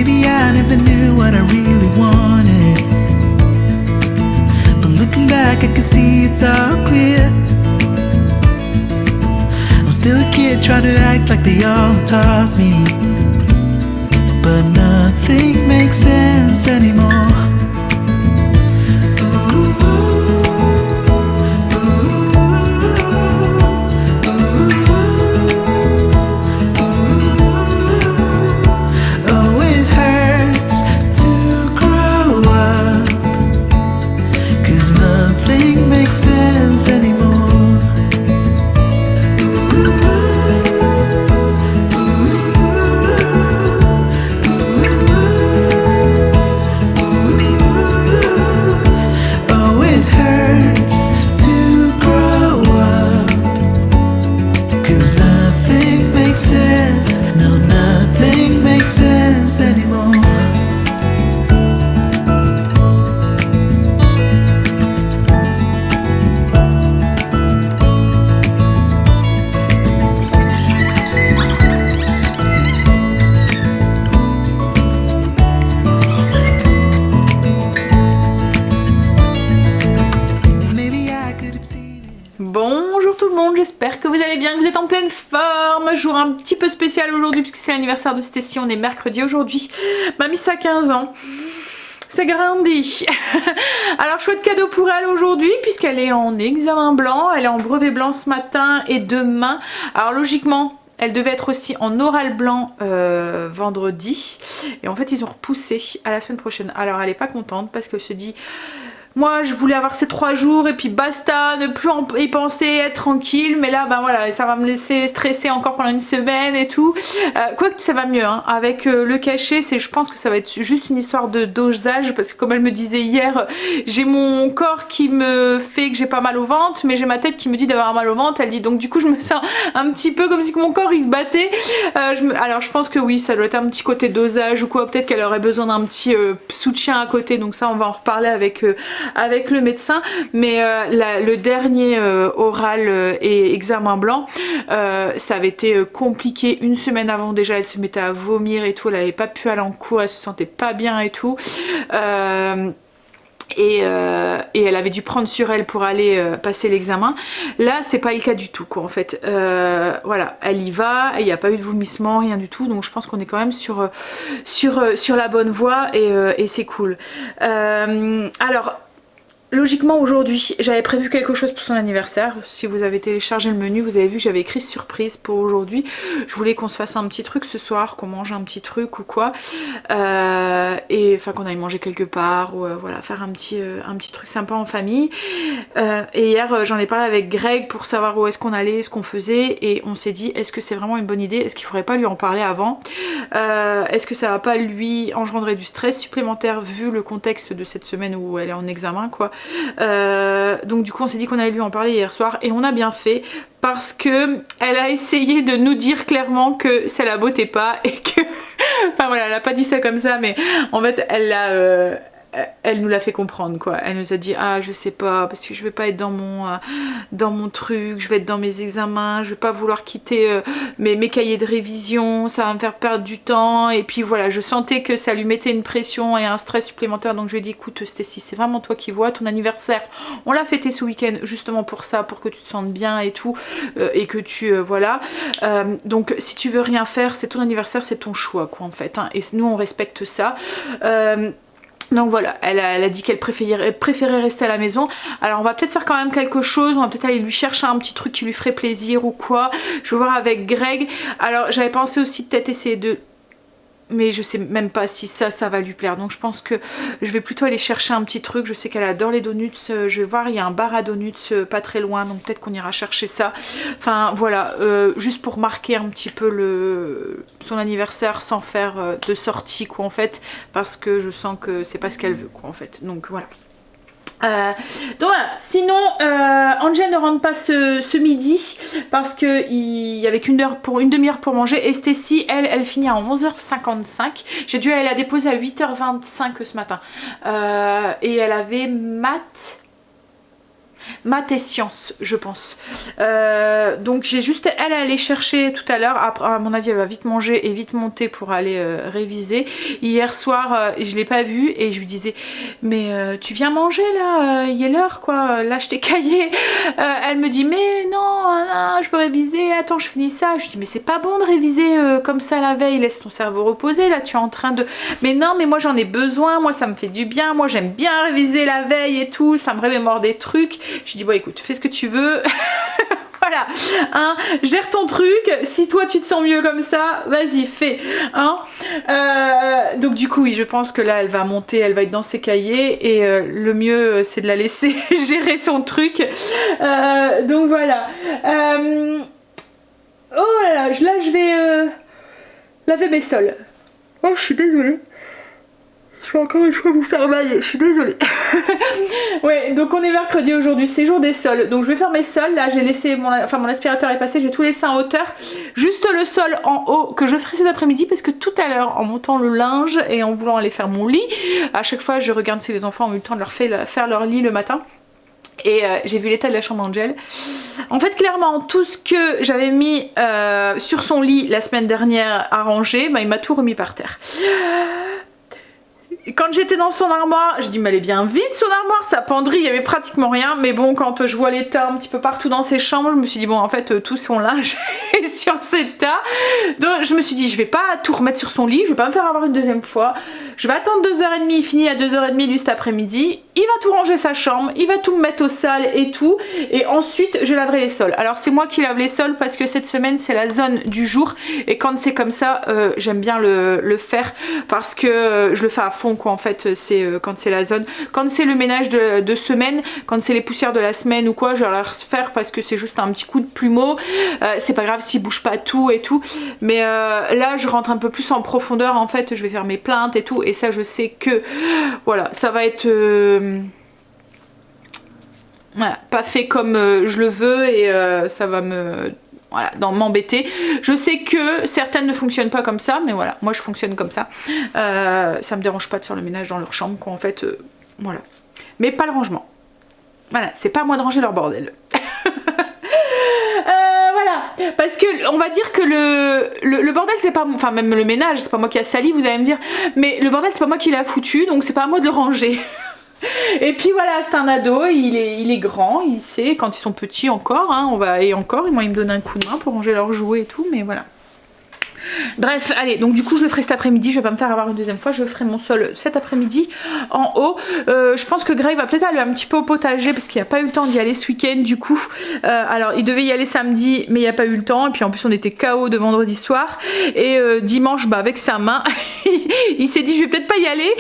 Maybe I never knew what I really wanted, but looking back I can see it's all clear. I'm still a kid trying to act like they all taught me, but nothing makes sense anymore. Bonjour tout le monde, j'espère que vous allez bien, que vous êtes en pleine forme. Jour un petit peu spécial aujourd'hui puisque c'est l'anniversaire de Stécie, on est mercredi aujourd'hui. Mamie ça a 15 ans. C'est grandi. Alors chouette cadeau pour elle aujourd'hui puisqu'elle est en examen blanc, elle est en brevet blanc ce matin et demain. Alors logiquement elle devait être aussi en oral blanc vendredi et en fait ils ont repoussé à la semaine prochaine. Alors elle est pas contente parce qu'elle se dit moi je voulais avoir ces 3 jours et puis basta, ne plus y penser, être tranquille, mais là ben voilà, ça va me laisser stresser encore pendant une semaine et tout. Quoique ça va mieux hein. Avec le cachet, je pense que ça va être juste une histoire de dosage parce que comme elle me disait hier, j'ai mon corps qui me fait que j'ai pas mal au ventre, mais j'ai ma tête qui me dit d'avoir mal au ventre. Elle dit donc du coup je me sens un petit peu comme si mon corps il se battait. Alors je pense que oui, ça doit être un petit côté dosage ou quoi, peut-être qu'elle aurait besoin d'un petit soutien à côté, donc ça on va en reparler avec le médecin. Mais le dernier oral et examen blanc, ça avait été compliqué. Une semaine avant déjà elle se mettait à vomir et tout, elle avait pas pu aller en cours, elle se sentait pas bien et tout. Et elle avait dû prendre sur elle pour aller passer l'examen. Là c'est pas le cas du tout quoi en fait. Voilà, elle y va, il n'y a pas eu de vomissement, rien du tout, donc je pense qu'on est quand même sur la bonne voie et c'est cool. Alors logiquement aujourd'hui j'avais prévu quelque chose pour son anniversaire. Si vous avez téléchargé le menu, vous avez vu que j'avais écrit surprise pour aujourd'hui. Je voulais qu'on se fasse un petit truc ce soir, qu'on mange un petit truc ou quoi, et enfin qu'on aille manger quelque part ou voilà, faire un petit truc sympa en famille. Et hier j'en ai parlé avec Greg pour savoir où est-ce qu'on allait, ce qu'on faisait, et on s'est dit est-ce que c'est vraiment une bonne idée, est-ce qu'il faudrait pas lui en parler avant, est-ce que ça va pas lui engendrer du stress supplémentaire vu le contexte de cette semaine où elle est en examen quoi. Donc du coup on s'est dit qu'on allait lui en parler hier soir et on a bien fait parce que elle a essayé de nous dire clairement que ça la bottait pas et que enfin voilà, elle a pas dit ça comme ça mais en fait elle nous l'a fait comprendre quoi. Elle nous a dit ah je sais pas parce que je vais pas être dans mon truc, je vais être dans mes examens, je vais pas vouloir quitter mes cahiers de révision, ça va me faire perdre du temps, et puis voilà, je sentais que ça lui mettait une pression et un stress supplémentaire, donc je lui ai dit écoute Stécie, c'est vraiment toi qui vois, ton anniversaire on l'a fêté ce week-end justement pour ça, pour que tu te sentes bien et tout, et que tu voilà, donc si tu veux rien faire, c'est ton anniversaire, c'est ton choix quoi en fait hein, et nous on respecte ça. Donc voilà, elle a dit qu'elle préférait rester à la maison. Alors on va peut-être faire quand même quelque chose, on va peut-être aller lui chercher un petit truc qui lui ferait plaisir ou quoi. Je vais voir avec Greg. Alors j'avais pensé aussi peut-être essayer de... Mais je sais même pas si ça va lui plaire. Donc je pense que je vais plutôt aller chercher un petit truc. Je sais qu'elle adore les donuts. Je vais voir, il y a un bar à donuts pas très loin. Donc peut-être qu'on ira chercher ça. Enfin voilà, juste pour marquer un petit peu son anniversaire sans faire de sortie quoi en fait. Parce que je sens que c'est pas ce qu'elle veut quoi en fait. Donc voilà. Donc voilà, sinon Angel ne rentre pas ce midi parce qu'il y avait une demi-heure pour manger, et Stécie elle finit à 11h55. J'ai dû aller la déposer à 8h25 ce matin, et elle avait maths. maths et sciences, je pense. Donc j'ai juste elle à aller chercher tout à l'heure. Après, à mon avis, elle va vite manger et vite monter pour aller réviser. Hier soir, je l'ai pas vue et je lui disais mais tu viens manger là, il est l'heure quoi, lâche tes cahiers. Elle me dit mais non, je veux réviser, attends je finis ça. Je lui dis mais c'est pas bon de réviser comme ça la veille, laisse ton cerveau reposer, là tu es en train de... Mais non mais moi j'en ai besoin, moi ça me fait du bien, moi j'aime bien réviser la veille et tout, ça me remémore des trucs. Je dis bon écoute, fais ce que tu veux. Voilà, hein, gère ton truc, si toi tu te sens mieux comme ça, vas-y, fais. Hein. Donc du coup, oui, je pense que là, elle va monter, elle va être dans ses cahiers et le mieux, c'est de la laisser gérer son truc. Donc voilà. Oh là là, je vais laver mes sols. Oh, je suis désolée. Je vais encore une fois vous faire bailler, je suis désolée. Ouais, donc on est mercredi aujourd'hui, c'est jour des sols. Donc je vais faire mes sols, là j'ai laissé, mon aspirateur est passé, j'ai tout laissé en hauteur. Juste le sol en haut que je ferai cet après-midi parce que tout à l'heure, en montant le linge et en voulant aller faire mon lit, à chaque fois je regarde si les enfants ont eu le temps de leur faire leur lit le matin. Et j'ai vu l'état de la chambre d'Angel. En fait clairement tout ce que j'avais mis sur son lit la semaine dernière à ranger, bah, il m'a tout remis par terre. Quand j'étais dans son armoire, je dis mais elle est bien vide son armoire, sa penderie, il y avait pratiquement rien. Mais bon, quand je vois l'état un petit peu partout dans ses chambres, je me suis dit bon en fait tout son linge est sur cet état. Donc je me suis dit je vais pas tout remettre sur son lit, je vais pas me faire avoir une deuxième fois. Je vais attendre 2h30, il finit à 2h30 lui cet après-midi. Il va tout ranger sa chambre, il va tout me mettre au sale et tout. Et ensuite je laverai les sols. Alors c'est moi qui lave les sols parce que cette semaine c'est la zone du jour. Et quand c'est comme ça, j'aime bien le faire parce que je le fais à fond quoi en fait. C'est quand c'est la zone. Quand c'est le ménage de semaine, quand c'est les poussières de la semaine ou quoi, je vais leur faire parce que c'est juste un petit coup de plumeau. C'est pas grave s'ils bougent pas tout et tout. Mais là je rentre un peu plus en profondeur en fait. Je vais faire mes plaintes et tout. Et ça je sais que voilà, ça va être... voilà, pas fait comme je le veux et ça va me voilà, m'embêter. Je sais que certaines ne fonctionnent pas comme ça, mais voilà, moi je fonctionne comme ça. Ça me dérange pas de faire le ménage dans leur chambre, quoi, en fait, voilà. Mais pas le rangement. Voilà, c'est pas à moi de ranger leur bordel. Voilà, parce que on va dire que le bordel c'est pas, enfin même le ménage c'est pas moi qui a sali, vous allez me dire, mais le bordel c'est pas moi qui l'a foutu, donc c'est pas à moi de le ranger. Et puis voilà, c'est un ado, il est grand, il sait, quand ils sont petits encore, hein, et encore, moi il me donne un coup de main pour ranger leurs jouets et tout, mais voilà. Bref, allez, donc du coup je le ferai cet après-midi, je vais pas me faire avoir une deuxième fois, je ferai mon sol cet après-midi en haut. Je pense que Greg va peut-être aller un petit peu au potager parce qu'il n'a pas eu le temps d'y aller ce week-end du coup. Alors il devait y aller samedi mais il n'y a pas eu le temps et puis en plus on était KO de vendredi soir et dimanche bah, avec sa main il s'est dit je vais peut-être pas y aller,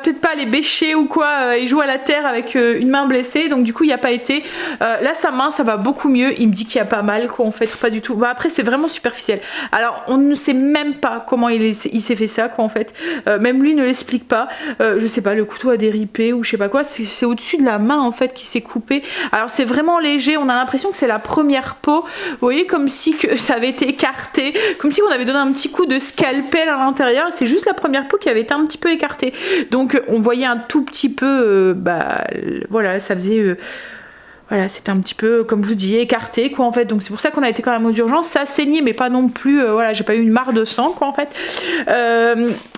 peut-être pas aller bêcher ou quoi et jouer à la terre avec une main blessée, donc du coup il n'y a pas été. Là sa main ça va beaucoup mieux, il me dit qu'il y a pas mal quoi en fait, pas du tout. Bah après c'est vraiment superficiel. Alors on ne sait même pas comment il s'est fait ça quoi en fait, même lui ne l'explique pas. Je sais pas, le couteau a déripé ou je sais pas quoi, c'est au-dessus de la main en fait qui s'est coupé. Alors c'est vraiment léger, on a l'impression que c'est la première peau, vous voyez, comme si que ça avait été écarté, comme si on avait donné un petit coup de scalpel à l'intérieur, c'est juste la première peau qui avait été un petit peu écartée, donc on voyait un tout petit peu, bah voilà, ça faisait... voilà, c'était un petit peu, comme je vous dis, écarté quoi en fait, donc c'est pour ça qu'on a été quand même aux urgences. Ça saignait mais pas non plus, voilà, j'ai pas eu une mare de sang quoi en fait.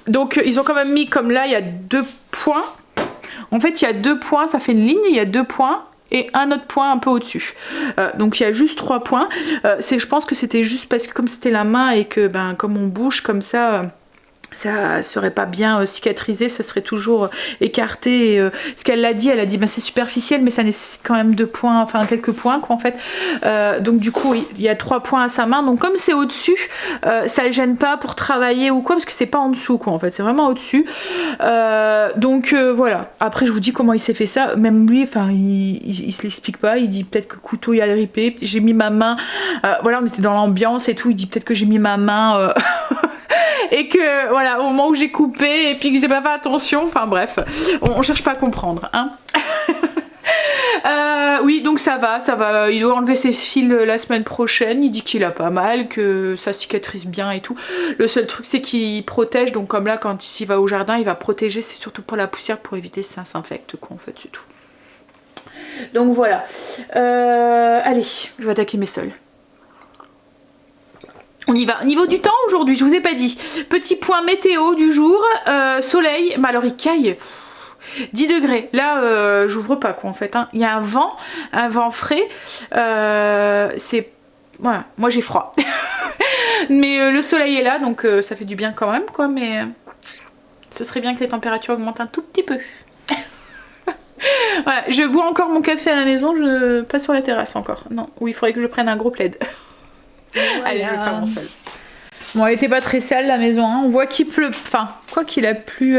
Donc ils ont quand même mis, comme là il y a 2 points, en fait il y a 2 points, ça fait une ligne, il y a 2 points et un autre point un peu au-dessus, donc il y a juste 3 points. Je pense que c'était juste parce que comme c'était la main et que ben comme on bouge comme ça, ça serait pas bien cicatrisé, ça serait toujours écarté. Et, ce qu'elle l'a dit, elle a dit bah, c'est superficiel mais ça nécessite quand même 2 points, enfin quelques points quoi en fait. Donc du coup il y a 3 points à sa main, donc comme c'est au dessus, ça le gêne pas pour travailler ou quoi parce que c'est pas en dessous quoi en fait, c'est vraiment au dessus. Donc voilà, après je vous dis comment il s'est fait ça, même lui enfin il se l'explique pas, il dit peut-être que le couteau il a ripé, j'ai mis ma main, voilà on était dans l'ambiance et tout, il dit peut-être que j'ai mis ma main et que voilà au moment où j'ai coupé et puis que j'ai pas fait attention, enfin bref, on cherche pas à comprendre hein. Oui donc ça va, il doit enlever ses fils la semaine prochaine, il dit qu'il a pas mal, que ça cicatrise bien et tout. Le seul truc c'est qu'il protège, donc comme là quand il va au jardin il va protéger, c'est surtout pour la poussière pour éviter que ça s'infecte quoi en fait, c'est tout. Donc voilà. Allez, je vais attaquer mes sols. On y va. Au niveau du temps aujourd'hui, je vous ai pas dit. Petit point météo du jour. Soleil. Bah alors il caille. 10 degrés. Là, j'ouvre pas quoi en fait. Hein. Il y a un vent frais. C'est... Voilà, moi j'ai froid. Mais le soleil est là, donc ça fait du bien quand même quoi. Mais ce serait bien que les températures augmentent un tout petit peu. Voilà, je bois encore mon café à la maison, pas sur la terrasse encore. Non, où il faudrait que je prenne un gros plaid. Voilà. Allez, je vais faire mon sol. Bon, elle était pas très sale la maison, hein. On voit qu'il pleut, enfin, quoi qu'il a plu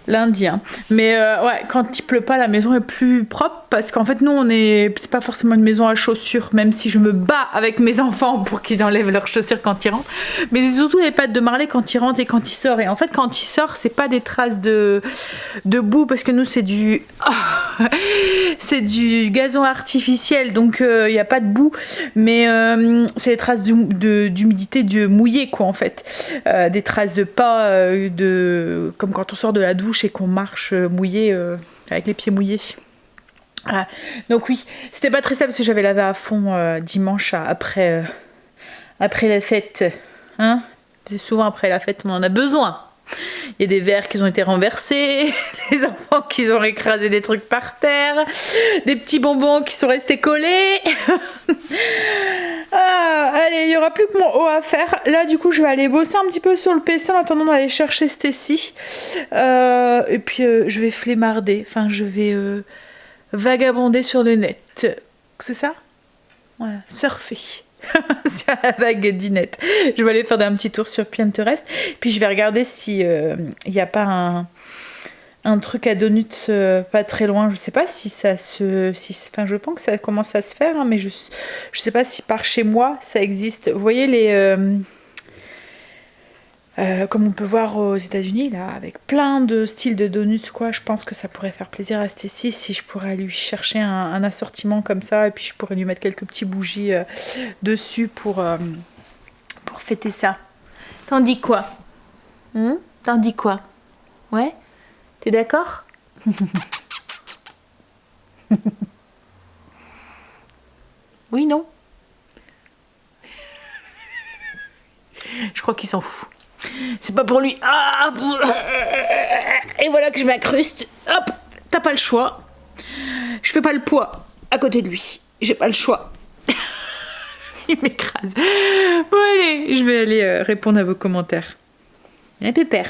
lundi, hein. Mais ouais, quand il pleut pas, la maison est plus propre parce qu'en fait, nous, c'est pas forcément une maison à chaussures, même si je me bats avec mes enfants pour qu'ils enlèvent leurs chaussures quand ils rentrent. Mais c'est surtout les pattes de Marley quand ils rentrent et quand ils sortent. Et en fait, quand ils sortent, c'est pas des traces de boue parce que nous, c'est du gazon artificiel, donc il n'y a pas de boue, mais c'est des traces d'humidité mouillée, quoi, en fait. Des traces de pas, comme quand on sort de la douche et qu'on marche mouillé, avec les pieds mouillés. Voilà. Donc oui, c'était pas très simple parce que j'avais lavé à fond dimanche après la fête. Hein, c'est souvent après la fête on en a besoin. Il y a des verres qui ont été renversés, les enfants qui ont écrasé des trucs par terre, des petits bonbons qui sont restés collés. Allez, il n'y aura plus que mon haut à faire. Là, du coup, je vais aller bosser un petit peu sur le PC en attendant d'aller chercher Stécie. Et puis, je vais flémarder. Enfin, je vais vagabonder sur le net. C'est ça? Voilà, surfer. Sur la vague du net. Je vais aller faire un petit tour sur Pinterest. Puis je vais regarder si il n'y a pas un truc à donuts pas très loin. Je sais pas si ça se... Enfin, je pense que ça commence à se faire, hein, mais je sais pas si par chez moi ça existe. Vous voyez les... comme on peut voir aux États-Unis, là, avec plein de styles de donuts, quoi. Je pense que ça pourrait faire plaisir à Stécie si je pourrais lui chercher un assortiment comme ça, et puis je pourrais lui mettre quelques petits bougies dessus pour fêter ça. T'en dis quoi? T'en dis quoi? Ouais? T'es d'accord? Oui, non? Je crois qu'il s'en fout. C'est pas pour lui. Et voilà que je m'incruste. Hop, t'as pas le choix. Je fais pas le poids à côté de lui. J'ai pas le choix. Il m'écrase. Bon allez, je vais aller répondre à vos commentaires. Un pépère.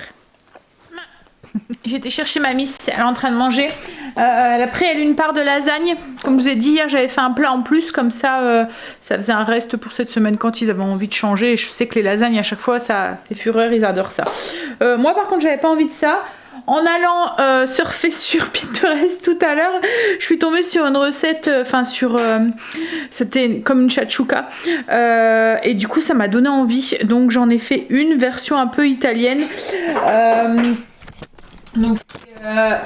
J'ai été chercher ma miss, elle est en train de manger. Elle a pris une part de lasagne. Comme je vous ai dit hier, j'avais fait un plat en plus, comme ça, ça faisait un reste pour cette semaine quand ils avaient envie de changer. Et je sais que les lasagnes, à chaque fois, ça fait fureur, ils adorent ça. Moi, par contre, j'avais pas envie de ça. En allant surfer sur Pinterest tout à l'heure, je suis tombée sur une recette, c'était comme une shakshuka, et du coup, ça m'a donné envie. Donc, j'en ai fait une version un peu italienne. Donc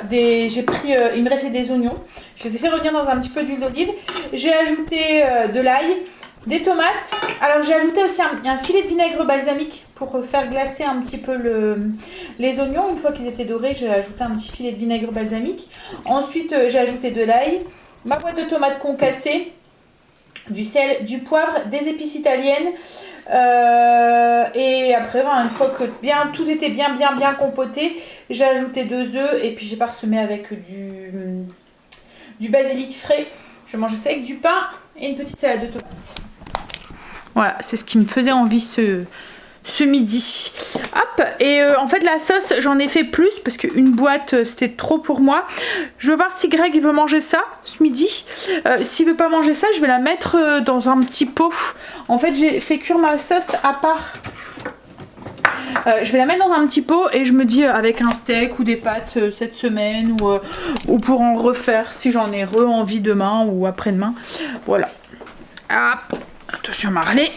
j'ai pris, il me restait des oignons, je les ai fait revenir dans un petit peu d'huile d'olive, j'ai ajouté de l'ail, des tomates, alors j'ai ajouté aussi un filet de vinaigre balsamique pour faire glacer un petit peu les oignons. Une fois qu'ils étaient dorés, j'ai ajouté un petit filet de vinaigre balsamique. Ensuite j'ai ajouté de l'ail, ma boîte de tomates concassées, du sel, du poivre, des épices italiennes. Et après, une fois que tout était bien compoté, j'ai ajouté 2 œufs et puis j'ai parsemé avec du basilic frais. Je mangeais ça avec du pain et une petite salade de tomates. Voilà, c'est ce qui me faisait envie ce midi. Hop, et en fait la sauce j'en ai fait plus parce qu'une boîte c'était trop pour moi. Je vais voir si Greg il veut manger ça ce midi. S'il veut pas manger ça, je vais la mettre dans un petit pot. En fait j'ai fait cuire ma sauce à part. Je vais la mettre dans un petit pot et je me dis avec un steak ou des pâtes cette semaine ou pour en refaire si j'en ai envie demain ou après-demain. Voilà. Hop, attention Marley.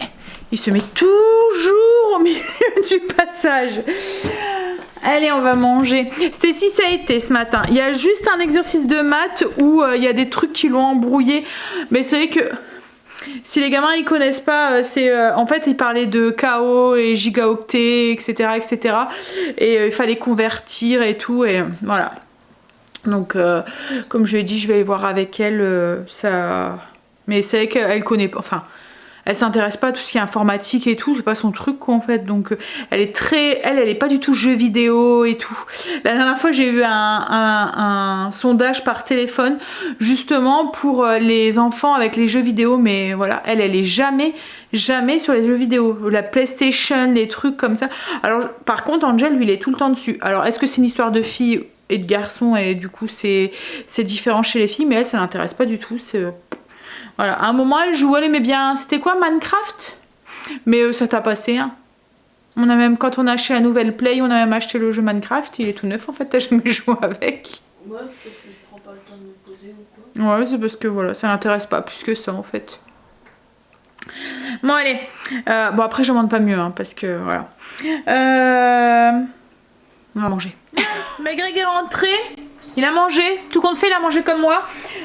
Il se met toujours au milieu du passage. Allez, on va manger. Stécie, ça a été ce matin. Il y a juste un exercice de maths où il y a des trucs qui l'ont embrouillé. Mais c'est vrai que si les gamins ils connaissent pas, en fait ils parlaient de KO et gigaoctets, etc. Et il fallait convertir et tout. Et voilà. Donc comme je lui ai dit, je vais aller voir avec elle ça. Mais c'est vrai qu'elle connaît pas, enfin elle s'intéresse pas à tout ce qui est informatique et tout, c'est pas son truc quoi en fait. Donc elle est très, elle est pas du tout jeux vidéo et tout. La dernière fois j'ai eu un sondage par téléphone justement pour les enfants avec les jeux vidéo, mais voilà, elle est jamais sur les jeux vidéo, la PlayStation, les trucs comme ça. Alors par contre Angel lui il est tout le temps dessus. Alors est-ce que c'est une histoire de fille et de garçon et du coup c'est différent chez les filles, mais elle ça l'intéresse pas du tout. Voilà, à un moment elle jouait, elle aimait bien, c'était quoi, Minecraft? Mais ça t'a passé, hein. On a même, quand on a acheté la nouvelle Play, on a même acheté le jeu Minecraft, il est tout neuf en fait, t'as jamais joué avec. Ouais, c'est parce que je prends pas le temps de me poser ou quoi. Ouais, c'est parce que voilà, ça l'intéresse pas plus que ça en fait. Bon allez, bon après je demande pas mieux, hein, parce que voilà. On va manger. Mais Greg est rentré, il a mangé, tout compte fait il a mangé comme moi.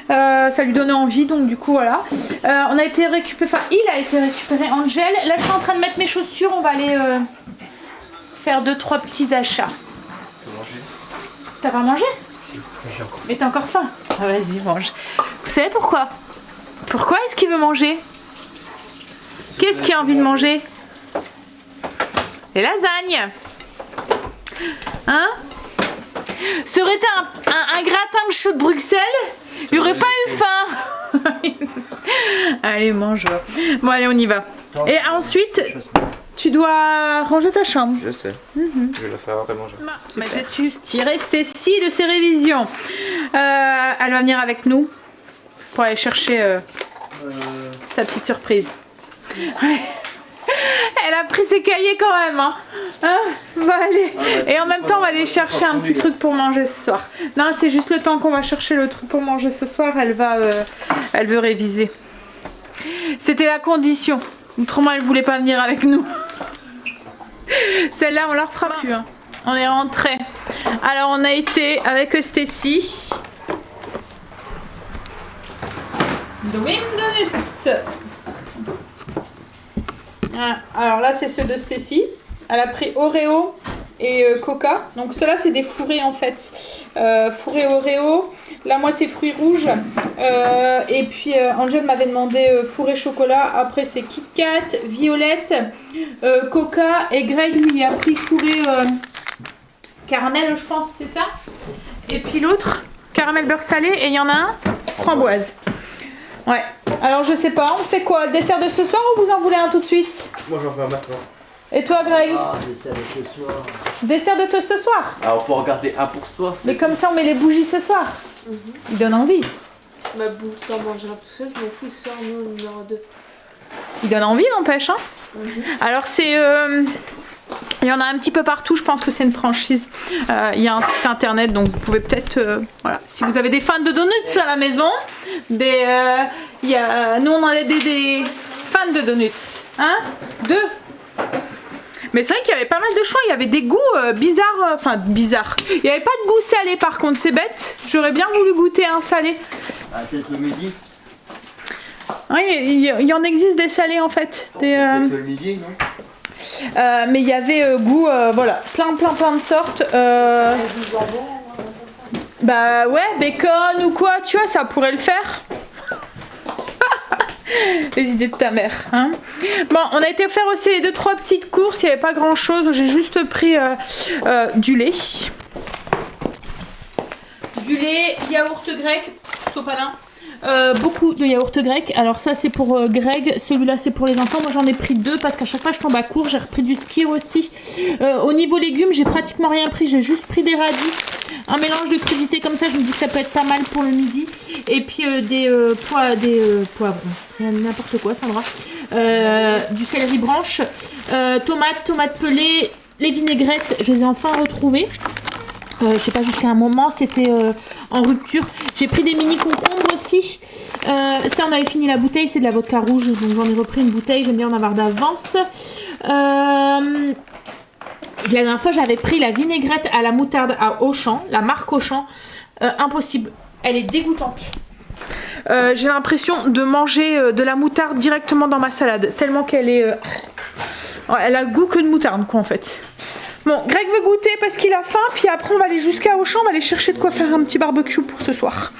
Ça lui donnait envie, donc du coup voilà. On a été récupéré, enfin il a été récupéré Angel. Là je suis en train de mettre mes chaussures, on va aller faire 2-3 petits achats. T'as pas mangé? Si, mais j'ai encore. Mais t'as encore faim? Ah, vas-y mange. Vous savez pourquoi? Pourquoi est-ce qu'il veut manger? Qu'est-ce qu'il a envie de manger? Les lasagnes. Hein? Ça aurait été un gratin de choux de Bruxelles, il n'y aurait pas eu faim. Allez, mange. Bon, allez, on y va. Et ensuite, tu dois ranger ta chambre. Je sais. Je vais le faire après manger. Mais j'ai su tirer Stécie de ses révisions. Elle va venir avec nous pour aller chercher sa petite surprise. Ouais. Elle a pris ses cahiers quand même, hein. Bah allez. Et en même temps, on va aller chercher un petit truc pour manger ce soir. Non, c'est juste le temps qu'on va chercher le truc pour manger ce soir. Elle veut réviser. C'était la condition. Autrement, elle voulait pas venir avec nous. Celle-là, on la refera plus. Hein. On est rentré. Alors, on a été avec Stécie. Alors là c'est ceux de Stécie. Elle a pris Oreo et Coca. Donc ceux-là c'est des fourrés en fait. Fourrés Oreo. Là moi c'est fruits rouges. Et puis Angel m'avait demandé fourré chocolat. Après c'est Kit Kat, Violette, Coca. Et Greg lui a pris fourré caramel je pense, c'est ça. Et puis l'autre caramel beurre salé. Et il y en a un framboise. Ouais, alors je sais pas, on fait quoi? Dessert de ce soir ou vous en voulez un tout de suite? Moi j'en fais un maintenant. Et toi Greg? Ah, dessert de ce soir. Dessert de ce soir? Alors faut regarder un pour soi. Mais comme ça on met les bougies ce soir. Il donne envie. Ma bouffe, t'en mangeras tout seul, je m'en fous, ce soir, nous, numéro 2. Il donne envie n'empêche, hein. Alors c'est... Il y en a un petit peu partout, je pense que c'est une franchise. Il y a un site internet, donc vous pouvez peut-être... voilà. Si vous avez des fans de donuts à la maison, nous on en a des fans de donuts. Hein? 2. Mais c'est vrai qu'il y avait pas mal de choix, il y avait des goûts bizarres, enfin bizarres. Il n'y avait pas de goût salé par contre, c'est bête. J'aurais bien voulu goûter un salé. Ah, peut-être le midi. Oui, il y en existe des salés en fait. Peut-être le midi, non? Mais il y avait goût, voilà, plein de sortes. Bah ouais, bacon ou quoi, tu vois, ça pourrait le faire. Les idées de ta mère, hein. Bon, on a été faire aussi les 2-3 petites courses, il n'y avait pas grand chose, j'ai juste pris du lait. Du lait, yaourt grec, sopalin. Beaucoup de yaourt grec. Alors ça c'est pour Greg, celui-là c'est pour les enfants. Moi j'en ai pris 2 parce qu'à chaque fois je tombe à court. J'ai repris du skyr aussi. Au niveau légumes j'ai pratiquement rien pris. J'ai juste pris des radis, un mélange de crudités comme ça. Je me dis que ça peut être pas mal pour le midi. Et puis des poivrons, n'importe quoi Sandra. Du céleri branche, tomates pelées, les vinaigrettes. Je les ai enfin retrouvées. Je sais pas, jusqu'à un moment c'était en rupture. J'ai pris des mini concombres aussi. Ça on avait fini la bouteille, c'est de la vodka rouge, donc j'en ai repris une bouteille, j'aime bien en avoir d'avance. La dernière fois j'avais pris la vinaigrette à la moutarde à Auchan, la marque Auchan. Impossible, elle est dégoûtante. J'ai l'impression de manger de la moutarde directement dans ma salade, tellement qu'elle est... elle a le goût que de moutarde quoi en fait. Bon, Greg veut goûter parce qu'il a faim, puis après on va aller jusqu'à Auchan, on va aller chercher de quoi faire un petit barbecue pour ce soir.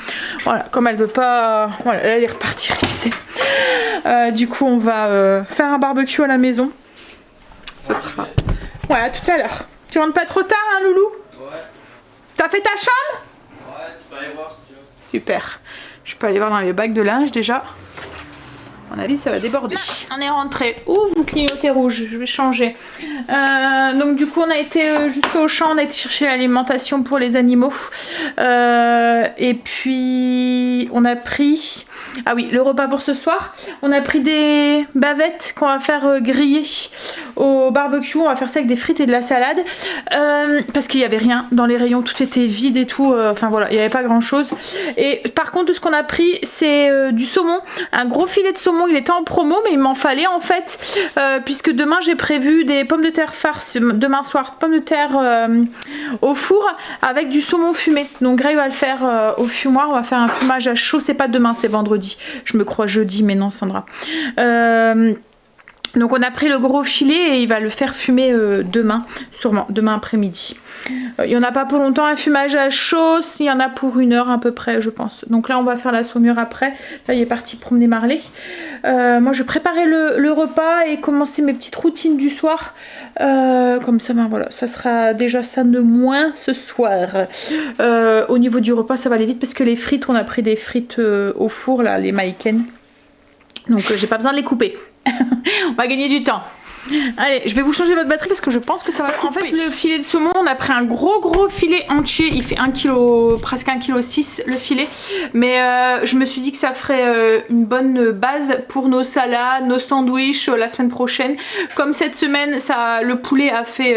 Voilà, comme elle veut pas... Voilà, elle est repartie réviser. Du coup, on va faire un barbecue à la maison. Ça sera... Ouais, à tout à l'heure. Tu rentres pas trop tard, hein, Loulou? Ouais. T'as fait ta chambre? Ouais, tu peux aller voir si tu veux. Super. Je peux aller voir dans les bacs de linge déjà. À mon avis, ça va déborder. On est rentré. Ouh, vous clignotez rouge. Je vais changer. Donc du coup, on a été jusqu'au champ. On a été chercher l'alimentation pour les animaux. Et puis, on a pris... Ah oui, le repas pour ce soir. On a pris des bavettes qu'on va faire griller au barbecue. On va faire ça avec des frites et de la salade. Parce qu'il n'y avait rien dans les rayons. Tout était vide et tout. Enfin voilà, il n'y avait pas grand chose. Et par contre, tout ce qu'on a pris, c'est du saumon. Un gros filet de saumon. Il était en promo, mais il m'en fallait en fait. Puisque demain, j'ai prévu des pommes de terre farces. Demain soir, pommes de terre au four avec du saumon fumé. Donc Greg va le faire au fumoir. On va faire un fumage à chaud. C'est pas demain, c'est vendredi. Je me crois jeudi, mais non, Sandra. Donc on a pris le gros filet et il va le faire fumer demain, sûrement, demain après-midi. Il n'y en a pas pour longtemps un fumage à chaud, il y en a pour 1 heure à peu près, je pense. Donc là on va faire la saumure après. Là il est parti promener Marley. Moi je préparais le repas et commencer mes petites routines du soir. Comme ça, ben voilà, ça sera déjà ça de moins ce soir. Au niveau du repas ça va aller vite parce que les frites, on a pris des frites au four, là, les Maiken. Donc j'ai pas besoin de les couper. On va gagner du temps. Allez, je vais vous changer votre batterie parce que je pense que ça va... En fait, le filet de saumon, on a pris un gros filet entier. Il fait 1 kg, presque 1,6 kg le filet. Mais je me suis dit que ça ferait une bonne base pour nos salades, nos sandwichs la semaine prochaine. Comme cette semaine, le poulet a fait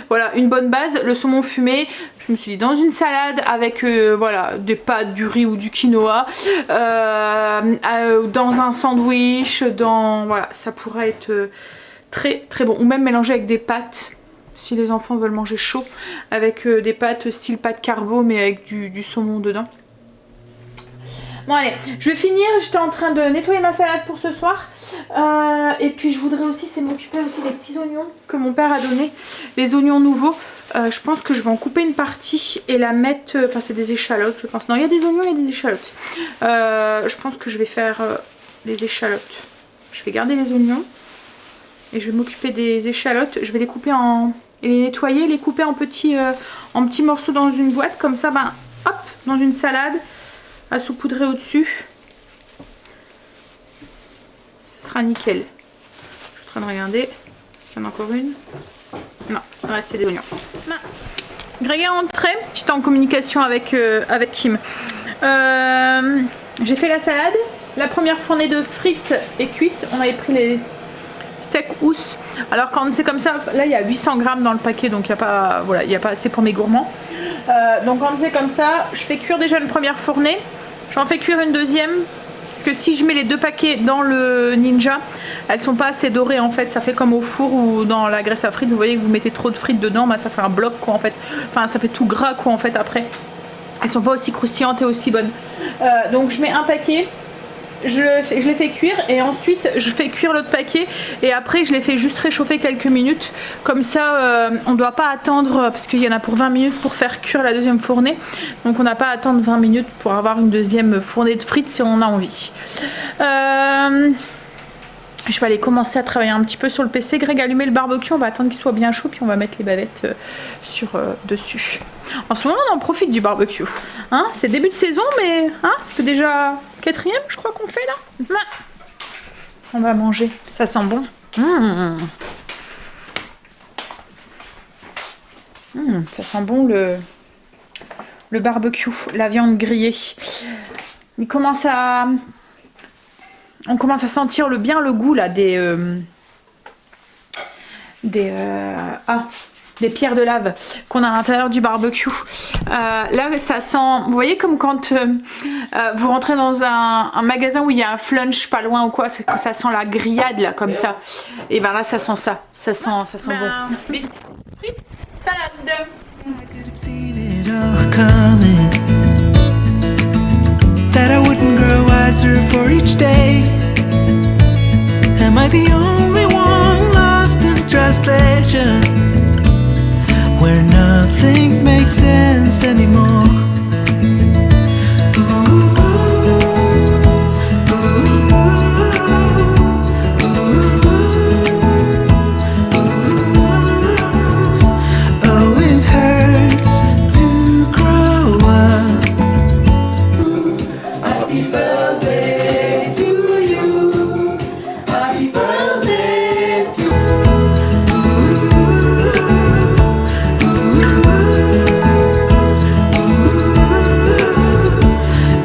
voilà, une bonne base. Le saumon fumé, je me suis dit dans une salade avec voilà, des pâtes, du riz ou du quinoa. Dans un sandwich, voilà, ça pourrait être... très bon, ou même mélanger avec des pâtes si les enfants veulent manger chaud, avec des pâtes style pâte carbo mais avec du saumon dedans. Bon allez, je vais finir, j'étais en train de nettoyer ma salade pour ce soir et puis je voudrais aussi, c'est m'occuper aussi des petits oignons que mon père a donné, les oignons nouveaux. Je pense que je vais en couper une partie et la mettre, enfin c'est des échalotes je pense, non il y a des oignons, il y a des échalotes. Je pense que je vais faire les échalotes, je vais garder les oignons. Et je vais m'occuper des échalotes. Je vais les couper et les nettoyer, les couper en petits morceaux dans une boîte. Comme ça, ben, hop, dans une salade, à saupoudrer au-dessus. Ce sera nickel. Je suis en train de regarder. Est-ce qu'il y en a encore une? Non, il reste c'est des oignons. Greg est rentré. J'étais en communication avec Kim. J'ai fait la salade. La première fournée de frites est cuite. On avait pris les... steak housse. Alors quand c'est comme ça, là il y a 800 grammes dans le paquet, donc il n'y a pas, voilà, il y a pas assez pour mes gourmands. Donc quand c'est comme ça, je fais cuire déjà une première fournée, j'en fais cuire une deuxième, parce que si je mets les 2 paquets dans le Ninja, elles sont pas assez dorées en fait, ça fait comme au four ou dans la graisse à frites, vous voyez que vous mettez trop de frites dedans, bah, ça fait un bloc quoi en fait, enfin ça fait tout gras quoi en fait après. Elles sont pas aussi croustillantes et aussi bonnes. Donc je mets un paquet. Je les fais cuire et ensuite je fais cuire l'autre paquet et après je les fais juste réchauffer quelques minutes, comme ça on ne doit pas attendre, parce qu'il y en a pour 20 minutes pour faire cuire la deuxième fournée, donc on n'a pas à attendre 20 minutes pour avoir une deuxième fournée de frites si on a envie. Je vais aller commencer à travailler un petit peu sur le PC. Greg a allumé le barbecue, on va attendre qu'il soit bien chaud puis on va mettre les bavettes dessus. En ce moment on en profite du barbecue, hein, c'est début de saison mais hein, ça fait déjà 4e je crois qu'on fait là. On va manger, ça sent bon. Ça sent bon le barbecue, la viande grillée. On commence à sentir bien le goût là des pierres de lave qu'on a à l'intérieur du barbecue. Là ça sent, vous voyez comme quand vous rentrez dans un magasin où il y a un flunch pas loin ou quoi, c'est que ça sent la grillade là comme ça. Et ben là ça sent ça sent bon. Les frites, salade. I could have seen it all coming, that I wouldn't grow wiser for each day. Am I the only one lost in translation? nothing makes sense anymore. Oh, it hurts to grow up. Happy birthday to you. Happy birthday to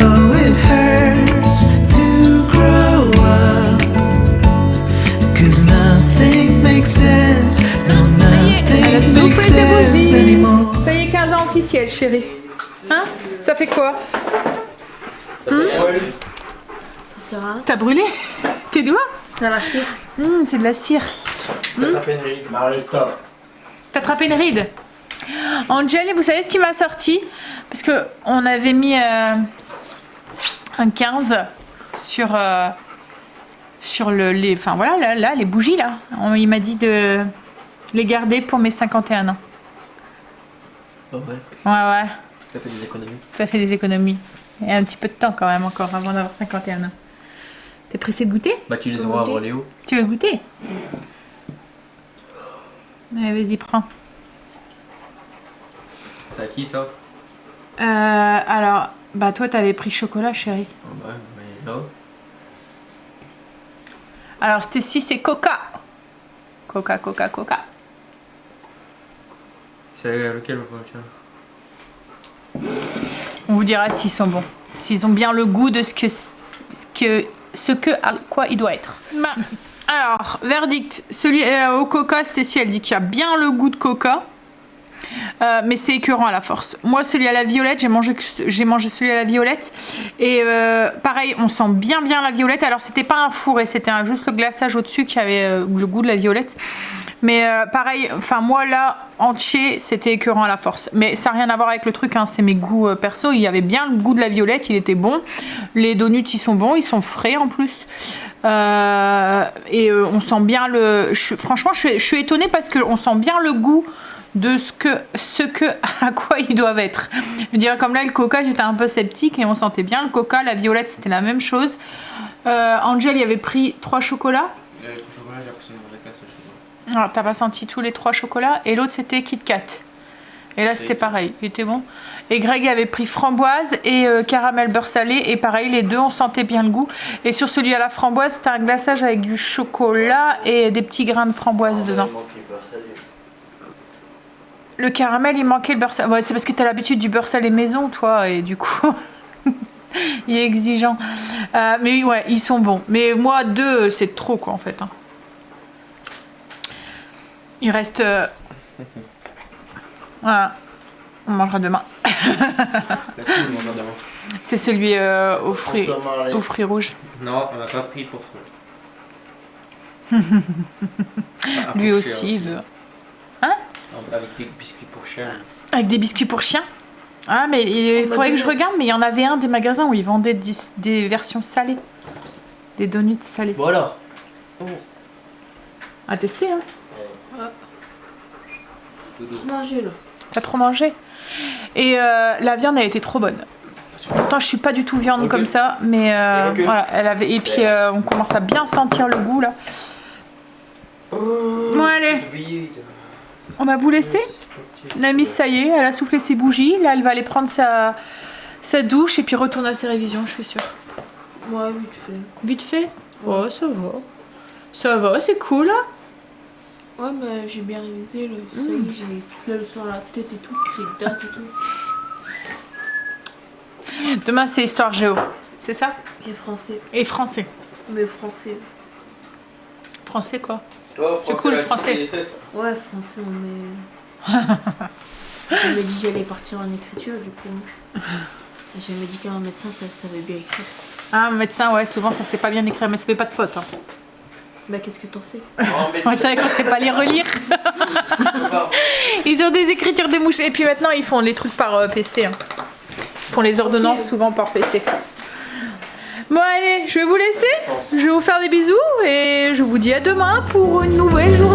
Oh, it hurts to grow up. 'Cause nothing makes sense. No, nothing makes sense anymore. Ça y est, 15 ans officiel, chérie. Hein? Ça fait quoi? Ça sert à rien. T'as brûlé tes doigts? C'est à la cire. C'est de la cire. Marie, stop. T'as attrapé une ride. Angel, vous savez ce qui m'a sorti? Parce que on avait mis un 15 sur les, enfin voilà, là, les bougies là. Il m'a dit de les garder pour mes 51 ans. Oh ouais, Ouais. ça fait des économies. Ça fait des économies. Et un petit peu de temps quand même encore avant d'avoir 51 ans. T'es pressé de goûter? Bah tu les auras à Roléo. Tu veux goûter? Allez, vas-y, prends. C'est à qui ça? Alors, bah toi t'avais pris chocolat, chérie. Oh ouais, mais là. Alors, ceci c'est Coca. Coca. C'est lequel papa, tiens? On vous dira s'ils sont bons. S'ils ont bien le goût de à quoi il doit être. Alors, verdict. Celui au coca, Stécie, elle dit qu'il y a bien le goût de coca. Mais c'est écœurant à la force. Moi, celui à la violette, j'ai mangé celui à la violette. Et pareil, on sent bien la violette. Alors, c'était pas un fourré, c'était juste le glaçage au-dessus qui avait le goût de la violette. Mais pareil, enfin moi là, entier, c'était écœurant à la force. Mais ça n'a rien à voir avec le truc, hein, c'est mes goûts perso. Il y avait bien le goût de la violette, il était bon. Les donuts, ils sont bons, ils sont frais en plus. Et on sent bien franchement, je suis étonnée parce qu'on sent bien le goût de à quoi ils doivent être. Je dirais comme là, le coca, j'étais un peu sceptique et on sentait bien le coca. La violette, c'était la même chose. Angel, il avait pris 3 chocolats. Les chocolats, j'ai l'impression de manger qu'un seul chocolat. Alors, t'as pas senti tous les 3 chocolats. Et l'autre, c'était Kit Kat. Et là, c'était pareil. Il était bon. Et Greg avait pris framboise et caramel beurre salé. Et pareil, les deux, on sentait bien le goût. Et sur celui à la framboise, c'était un glaçage avec du chocolat et des petits grains de framboise dedans. Le caramel, il manquait le beurre salé. Ouais, c'est parce que t'as l'habitude du beurre salé maison, toi. Et du coup, il est exigeant. Mais ouais, ils sont bons. Mais moi, 2, c'est trop, quoi, en fait. Hein. Il reste... Voilà. On mangera demain. C'est celui aux fruits rouges. Non, on n'a pas pris pour toi. Lui aussi, il veut. Hein? Avec des biscuits pour chien. Avec des biscuits pour chien? Ah, mais il faudrait que je regarde, mais il y en avait un des magasins où ils vendaient des versions salées. Des donuts salés. Bon alors. À tester, hein? Manger là. T'as trop mangé? Et la viande a été trop bonne. Pourtant, je suis pas du tout viande comme ça, mais voilà, elle avait. Et puis on commence à bien sentir le goût là. Bon, allez, on va vous laisser. La Miss, ça y est, elle a soufflé ses bougies. Là, elle va aller prendre sa douche et puis retourner à ses révisions, je suis sûre. Ouais, vite fait. Vite fait? Oh, ça va. Ça va, c'est cool là. Ouais, mais j'ai bien révisé, là. Ça y est, j'ai toute la leçon à la tête et tout, les dates et tout. Demain, c'est histoire géo. C'est ça? Et français. Et français. Mais français. Français quoi? Oh, c'est cool le français. Ouais, français, mais... Elle m'a dit que j'allais partir en écriture, du coup. Je me dit qu'un médecin, ça savait bien écrire. Ah, un médecin, ouais, souvent ça sait pas bien écrire, mais ça fait pas de faute. Hein. Bah, qu'est-ce que t'en sais? Ouais, c'est vrai qu'on sait pas les relire. Ils ont des écritures de mouches. Et puis maintenant, ils font les trucs par PC. Hein. Ils font les ordonnances souvent par PC. Bon, allez, je vais vous laisser. Je vais vous faire des bisous et je vous dis à demain pour une nouvelle journée.